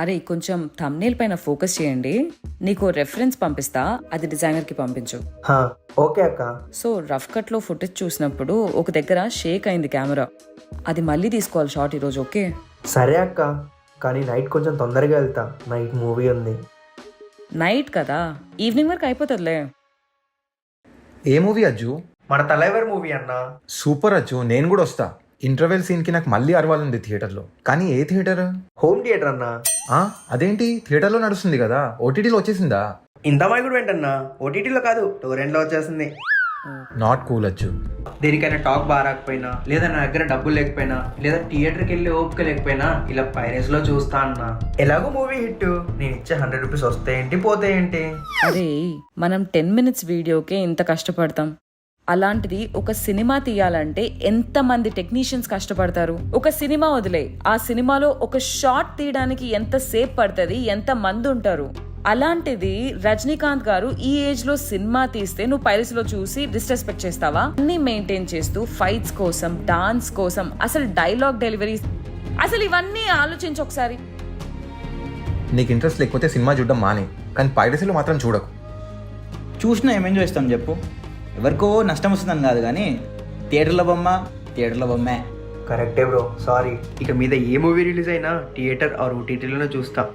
అరే కొంచెం థంబ్నెయిల్ పైన ఫోకస్ చేయండి. నీకు రెఫరెన్స్ పంపిస్తా, అది డిజైనర్కి పంపించు. హా, ఓకే అక్క. సో రఫ్ కట్లో ఫుటేజ్ చూసినప్పుడు ఒక దగ్గర షేక్ అయింది కెమెరా. అది మళ్ళీ తీసుకోవాలి షాట్ ఈరోజు. ఓకే సరే అక్క, కానీ నైట్ కొంచెం తొందరగా వెళ్తా, నైట్ మూవీ ఉంది. నైట్ కదా, ఈవినింగ్ వరకు అయిపోతుందిలే. ఏ మూవీ అజ్జు? మన తలైవర్ మూవీ అన్న. సూపర్ అజ్జు, నేను కూడా వస్తా. ఇంటర్వెల్ సీన్కి నాకు మళ్ళీ అరవాలంది థియేటర్లో. కానీ ఏ థియేటర్? హోమ్ థియేటర్ అన్న. అదేంటి, థియేటర్లో నడుస్తుంది కదా, ఓటీటీలో వచ్చేసిందా? ఇంతమాయి కూడా ఏంటన్నా, ఓటీటీలో కాదు టోరెంట్లో వచ్చేసింది. Not cool Ajju. దేనికైనా టాక్ బాగా రాకపోయినా, లేదా నా దగ్గర డబ్బులు లేకపోయినా, లేదా థియేటర్కి వెళ్ళి ఓపిక లేకపోయినా ఇలా పైరేస్ లో చూస్తా అన్న. ఎలాగో మూవీ హిట్, నేను ఇచ్చే 100 రూపీస్ వస్తే ఏంటి పోతే ఏంటి. అరే మనం 10 minutes వీడియోకే ఇంత కష్టపడతాం, అలాంటిది ఒక సినిమా తీయాలంటే ఎంతమంది టెక్నీషియన్స్ కష్టపడతారు. ఒక సినిమా వదిలే, ఆ సినిమాలో ఒక షాట్ తీయడానికి ఎంత సేపు పడుతుంది, ఎంత మంది ఉంటారు. అలాంటిది రజనీకాంత్ గారు ఈ ఏజ్ లో సినిమా తీస్తే నువ్వు పైరస్ లో చూసి డిస్రెస్పెక్ట్ చేస్తావా? అన్ని మెయింటైన్ చేస్తూ ఫైట్స్ కోసం, డాన్స్ కోసం, అసలు డైలాగ్ డెలివరీస్, అసలు ఇవన్నీ ఆలోచించి ఒకసారి. నీకు ఇంట్రెస్ట్ లేకపోతే సినిమా చూడడం మానే, కానీ పైరసీలో మాత్రం చూడకు. చూసినా ఏమేం చేస్తాం చెప్పు? ఎవరికో నష్టం వస్తుందని కాదు, కానీ థియేటర్ల బొమ్మే. కరెక్టే బ్రో, సారీ. ఇక మీద ఏ మూవీ రిలీజ్ అయినా థియేటర్ ఆర్ ఓటీటీలోనే చూస్తా.